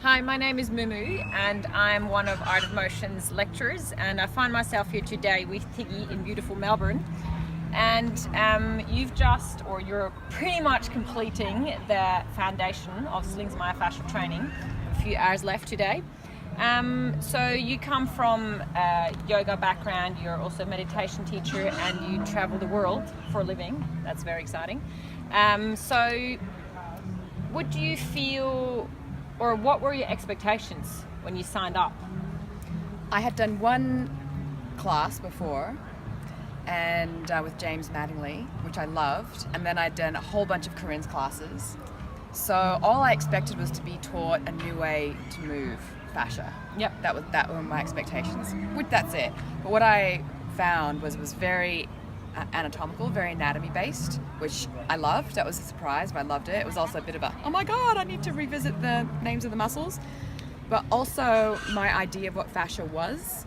Hi, my name is Mumu and I'm one of Art of Motion's lecturers, and I find myself here today with Tiggy in beautiful Melbourne. And you're pretty much completing the foundation of Slings Myofascial training. A few hours left today. So you come from a yoga background, you're also a meditation teacher, and you travel the world for a living. That's very exciting. So what do you feel, or what were your expectations when you signed up? I had done one class before, and with James Mattingly, which I loved, and then I'd done a whole bunch of Corinne's classes. So all I expected was to be taught a new way to move fascia. Yep. That were my expectations. That's it. But what I found was very anatomical, very anatomy based, which I loved. That was a surprise, but I loved it. It was also a bit of a, oh my god, I need to revisit the names of the muscles. But also my idea of what fascia was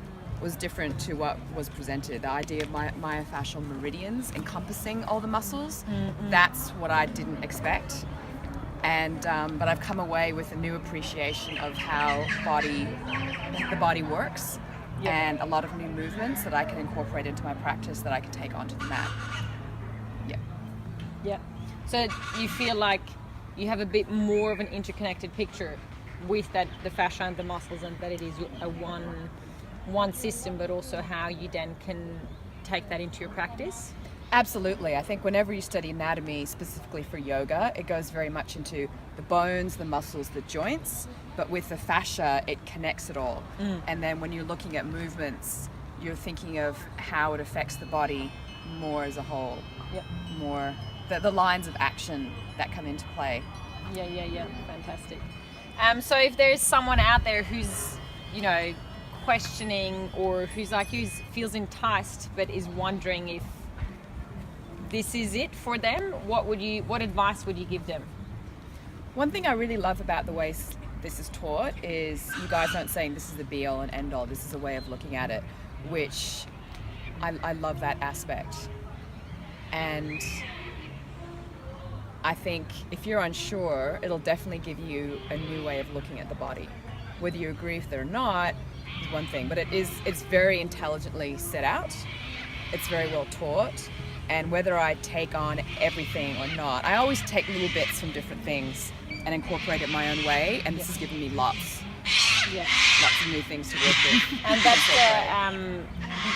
different to what was presented. The idea of myofascial meridians encompassing all the muscles, that's what I didn't expect. And but I've come away with a new appreciation of how the body works. Yep. And a lot of new movements that I can incorporate into my practice that I can take onto the mat. Yeah. So you feel like you have a bit more of an interconnected picture with the fascia and the muscles, and that it is a one system, but also how you then can take that into your practice? Absolutely. I think whenever you study anatomy, specifically for yoga, it goes very much into the bones, the muscles, the joints, but with the fascia, it connects it all. And then when you're looking at movements, you're thinking of how it affects the body more as a whole. Yep. More the lines of action that come into play. Yeah. Fantastic. So if there's someone out there who's, questioning, or who feels enticed but is wondering if this is it for them, what advice would you give them? One thing I really love about the way this is taught is you guys aren't saying this is the be all and end all. This is a way of looking at it, which I love that aspect. And I think if you're unsure, it'll definitely give you a new way of looking at the body. Whether you agree with it or not is one thing, but it's very intelligently set out. It's very well taught. And whether I take on everything or not, I always take little bits from different things and incorporate it my own way, and this has given me lots of new things to work with. And that's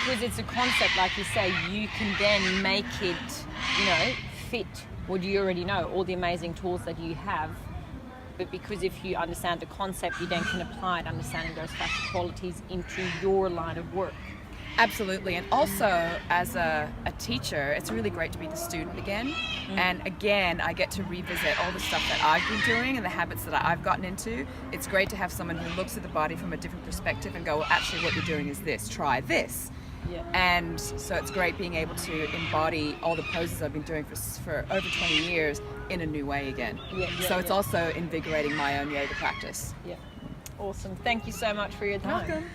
because it's a concept, like you say, you can then make it, fit what you already know, all the amazing tools that you have. But because if you understand the concept, you then can apply it, understanding those fascial qualities into your line of work. Absolutely. And also, as a teacher, it's really great to be the student again. And again, I get to revisit all the stuff that I've been doing and the habits that I've gotten into. It's great to have someone who looks at the body from a different perspective and go, well, actually what you're doing is this, try this. Yeah. And so it's great being able to embody all the poses I've been doing for over 20 years in a new way again. So it's also invigorating my own yoga practice. Yeah. Awesome. Thank you so much for your time. Welcome.